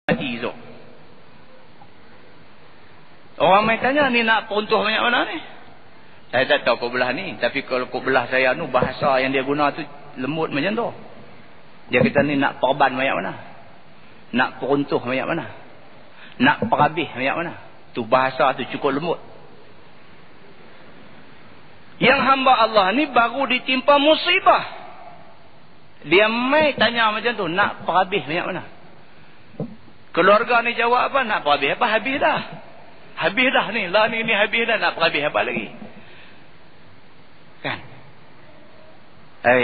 mati esok. Orang main tanya, ni nak peruntuh banyak mana ni? Saya tak tahu kau belah ni, tapi kalau kau belah saya nu, bahasa yang dia guna tu lembut macam tu. Dia kata ni nak perban banyak mana? Nak peruntuh banyak mana? Nak perhabis banyak mana? Tu bahasa tu cukup lembut. Yang hamba Allah ni baru ditimpa musibah, dia mai tanya macam tu, nak perhabis banyak mana? Keluarga ni jawab apa? Nak perhabis apa? Habis dah. Habis dah ni. Lah ni habis dah. Nak perhabis apa lagi? Kan?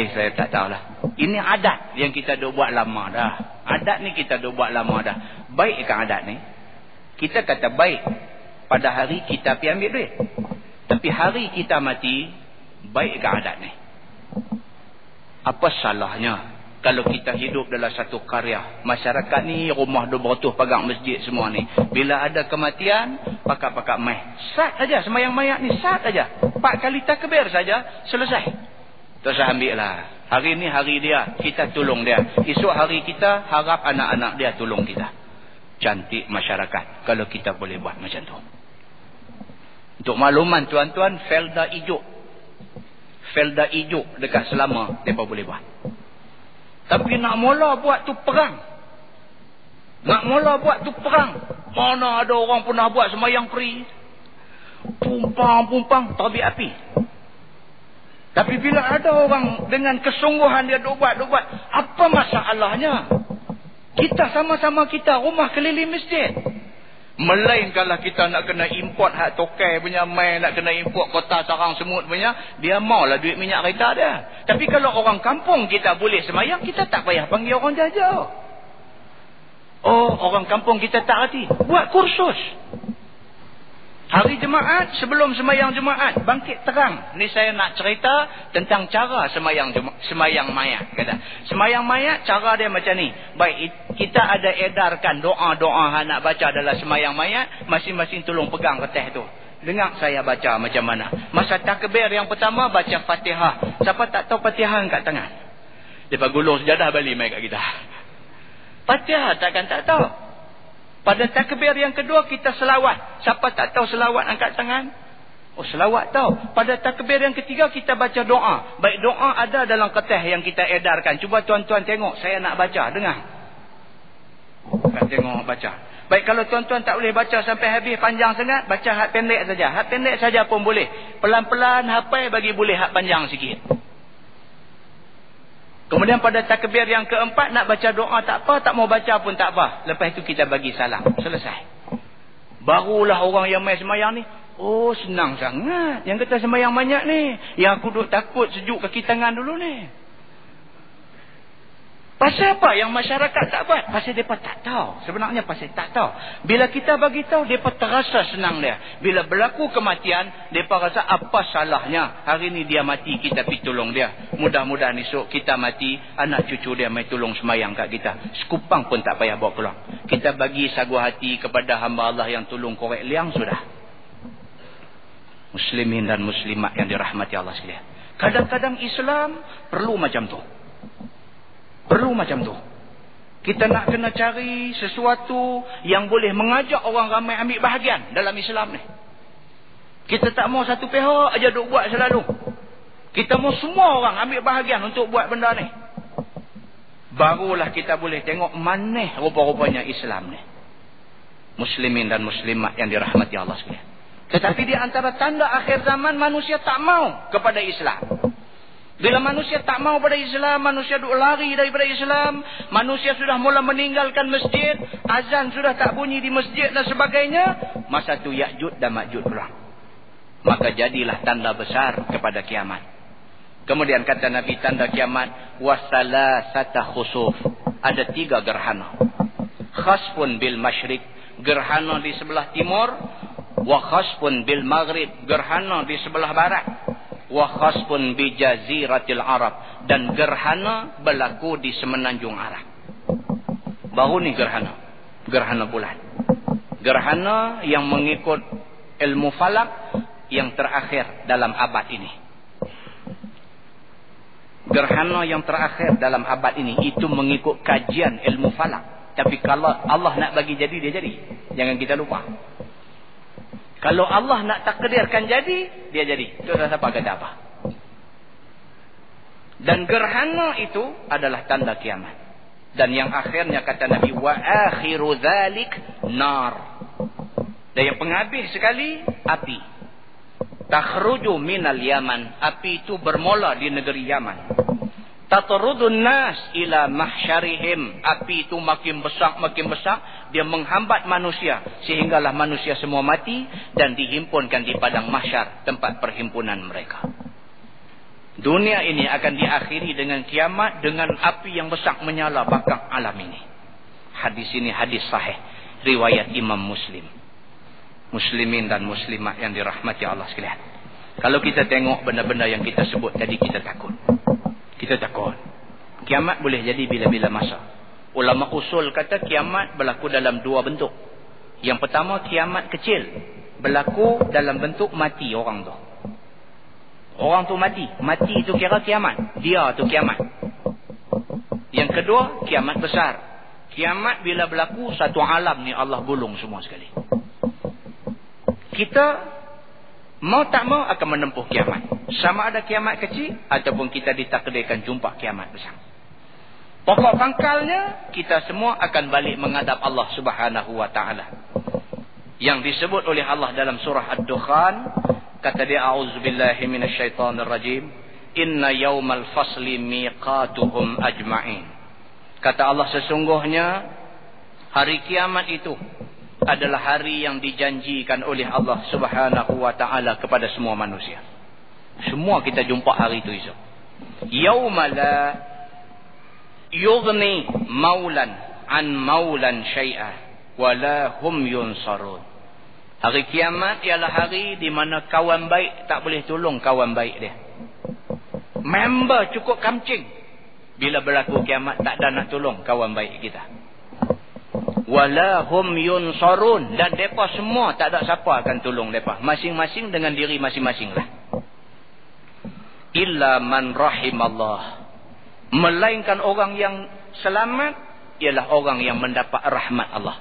Saya tak tahulah. Ini adat yang kita dah buat lama dah. Adat ni kita dah buat lama dah. Baik kan adat ni? Kita kata baik pada hari kita pergi ambil duit. Tapi hari kita mati, baik kan adat ni? Apa salahnya kalau kita hidup dalam satu karya? Masyarakat ni rumah 200 pagang masjid semua ni. Bila ada kematian, pakak-pakak mai. Sat saja sembahyang mayat ni, sat saja. 4 kali takbir saja, selesai. Terus ambil lah. Hari ni hari dia, kita tolong dia. Esok hari kita, harap anak-anak dia tolong kita. Cantik masyarakat kalau kita boleh buat macam tu. Untuk makluman tuan-tuan, Felda Ijuk. Felda Ijuk dekat Selama, mereka boleh buat. Tapi nak mula buat tu perang. Nak mula buat tu perang. Mana ada orang pernah buat sembahyang free. Pumpang-pumpang, terbit api. Tapi bila ada orang dengan kesungguhan dia duk buat, apa masalahnya? Kita sama-sama kita rumah keliling masjid. Melainkanlah kita nak kena import hak tokai punya mai, nak kena import kota sarang semut punya, dia maulah duit minyak kereta dia. Tapi kalau orang kampung kita boleh semayang, kita tak payah panggil orang jajah. Oh, orang kampung kita tak reti, buat kursus. Hari Jumaat, sebelum semayang Jumaat, bangkit terang. Ni saya nak cerita tentang cara semayang mayat. Kata, semayang mayat, cara dia macam ni. Baik, kita ada edarkan doa-doa nak baca dalam semayang mayat. Masing-masing tolong pegang kertas tu. Dengar saya baca macam mana. Masa takbir yang pertama, baca Fatihah. Siapa tak tahu Fatihah angkat tangan. Lepas gulung sejadah balik mai kat kita. Fatihah takkan tak tahu. Pada takbir yang kedua kita selawat. Siapa tak tahu selawat angkat tangan? Oh, selawat tahu. Pada takbir yang ketiga kita baca doa. Baik, doa ada dalam kertas yang kita edarkan. Cuba tuan-tuan tengok, saya nak baca, dengar. Tengok baca. Baik, kalau tuan-tuan tak boleh baca sampai habis panjang sangat, baca hak pendek saja. Hak pendek saja pun boleh. Pelan-pelan hafal bagi boleh hak panjang sikit. Kemudian pada takbir yang keempat nak baca doa tak apa, tak mau baca pun tak apa. Lepas itu kita bagi salam. Selesai. Barulah orang yang main semayang ni, oh senang sangat. Yang kata semayang banyak ni, yang aku duk takut sejuk kaki tangan dulu ni. Pasal apa yang masyarakat tak buat? Pasal mereka tak tahu. Sebenarnya pasal tak tahu. Bila kita bagi tahu, mereka terasa senang dia. Bila berlaku kematian, mereka rasa apa salahnya. Hari ni dia mati, kita pergi tolong dia. Mudah-mudahan esok kita mati, anak cucu dia mai tolong semayang kat kita. Sekupang pun tak payah bawa keluar. Kita bagi sagu hati kepada hamba Allah yang tolong korek liang sudah. Muslimin dan muslimat yang dirahmati Allah sekalian. Kadang-kadang Islam perlu macam tu. Perlu macam tu. Kita nak kena cari sesuatu yang boleh mengajak orang ramai ambil bahagian dalam Islam ni. Kita tak mau satu pihak aja duk buat selalu. Kita mau semua orang ambil bahagian untuk buat benda ni. Barulah kita boleh tengok mana rupa-rupanya Islam ni. Muslimin dan muslimat yang dirahmati Allah sekalian. Tetapi di antara tanda akhir zaman, manusia tak mau kepada Islam. Bila manusia tak mau pada Islam, manusia duk lari daripada Islam, manusia sudah mula meninggalkan masjid, azan sudah tak bunyi di masjid dan sebagainya, masa tu Ya'juj dan Ma'juj perang. Maka jadilah tanda besar kepada kiamat. Kemudian kata Nabi, tanda kiamat, wasalasata khusuf. Ada 3 gerhana. Khasfun bil masyrik, gerhana di sebelah timur, wa khasfun bil maghrib, gerhana di sebelah barat. Wa khasfun bi jaziratil Arab, dan gerhana berlaku di semenanjung Arab. Baru ni gerhana bulan. Gerhana yang mengikut ilmu falak yang terakhir dalam abad ini. Gerhana yang terakhir dalam abad ini itu mengikut kajian ilmu falak. Tapi kalau Allah nak bagi jadi, dia jadi. Jangan kita lupa. Kalau Allah nak takdirkan jadi, dia jadi. Itu dah siapa kata apa. Dan gerhana itu adalah tanda kiamat. Dan yang akhirnya kata Nabi, wa akhiru dzalik nar. Dan yang penghabis sekali, api. Takhruju minal Yaman. Api itu bermula di negeri Yaman. Tatrudun nas ila mahsyarihim. Api itu makin besar, makin besar. Dia menghambat manusia. Sehinggalah manusia semua mati. Dan dihimpunkan di padang mahsyar. Tempat perhimpunan mereka. Dunia ini akan diakhiri dengan kiamat. Dengan api yang besar menyala bakar alam ini. Hadis ini hadis sahih. Riwayat Imam Muslim. Muslimin dan muslimat yang dirahmati Allah sekalian. Kalau kita tengok benda-benda yang kita sebut tadi, kita takut. Kita takut. Kiamat boleh jadi bila-bila masa. Ulama usul kata kiamat berlaku dalam dua bentuk. Yang pertama, kiamat kecil. Berlaku dalam bentuk mati orang tu. Orang tu mati. Mati itu kira kiamat. Dia tu kiamat. Yang kedua, kiamat besar. Kiamat bila berlaku, satu alam ni Allah gulung semua sekali. Kita mau tak mau akan menempuh kiamat. Sama ada kiamat kecil ataupun kita ditakdirkan jumpa kiamat besar. Pokok pangkalnya, kita semua akan balik menghadap Allah Subhanahu wa taala. Yang disebut oleh Allah dalam surah Ad-Dukhan, kata dia, a'udzubillahi minasyaitonirrajim, inna yaumal fasli miqatuhum ajma'in. Kata Allah, sesungguhnya hari kiamat itu adalah hari yang dijanjikan oleh Allah Subhanahu wa taala kepada semua manusia. Semua kita jumpa hari itu esok. Yauma la yughni maulan an maulan syai'a wa la hum yunsarun. Hari kiamat ialah hari di mana kawan baik tak boleh tolong kawan baik dia. Member cukup kamcing. Bila berlaku kiamat, tak ada nak tolong kawan baik kita. Wala hum yunsarun. Dan mereka semua tak ada siapa akan tolong mereka. Masing-masing dengan diri masing-masing lah. Illa man rahimallah. Melainkan orang yang selamat ialah orang yang mendapat rahmat Allah.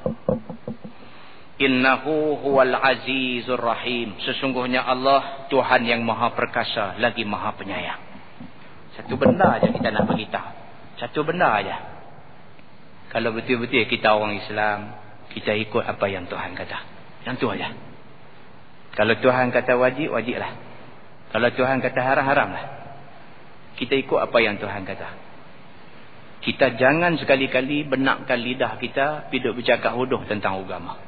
Innahu huwal azizur rahim. Sesungguhnya Allah Tuhan yang maha perkasa lagi maha penyayang. Satu benda aja kita nak beritahu. Satu benda aja. Kalau betul-betul kita orang Islam, kita ikut apa yang Tuhan kata. Yang tu aja. Kalau Tuhan kata wajib, wajiblah. Kalau Tuhan kata haram, haramlah. Kita ikut apa yang Tuhan kata. Kita jangan sekali-kali benakkan lidah kita hidup bercakap huduh tentang agama.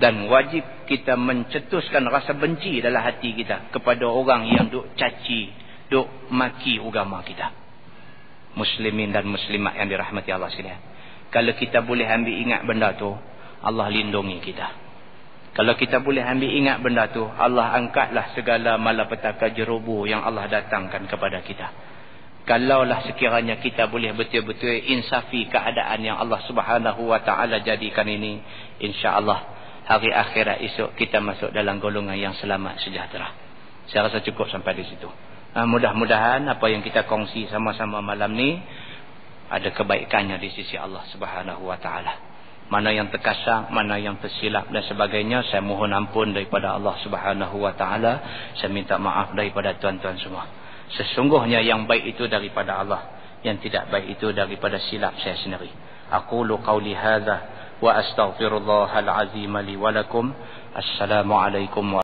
Dan wajib kita mencetuskan rasa benci dalam hati kita kepada orang yang duk caci, duk maki agama kita. Muslimin dan muslimat yang dirahmati Allah sekalian. Kalau kita boleh ambil ingat benda tu, Allah lindungi kita. Kalau kita boleh ambil ingat benda tu, Allah angkatlah segala malapetaka jeroboh yang Allah datangkan kepada kita. Kalaulah sekiranya kita boleh betul-betul insafi keadaan yang Allah Subhanahu wa taala jadikan ini, insya-Allah hari akhirat esok kita masuk dalam golongan yang selamat sejahtera. Saya rasa cukup sampai di situ. Mudah-mudahan apa yang kita kongsi sama-sama malam ni ada kebaikannya di sisi Allah Subhanahu wa taala. Mana yang terkasar, mana yang tersilap dan sebagainya, saya mohon ampun daripada Allah Subhanahu wa taala. Saya minta maaf daripada tuan-tuan semua. Sesungguhnya yang baik itu daripada Allah, yang tidak baik itu daripada silap saya sendiri. Aqulu qauli hadza wa astaghfirullahal azim li wa lakum. Assalamualaikum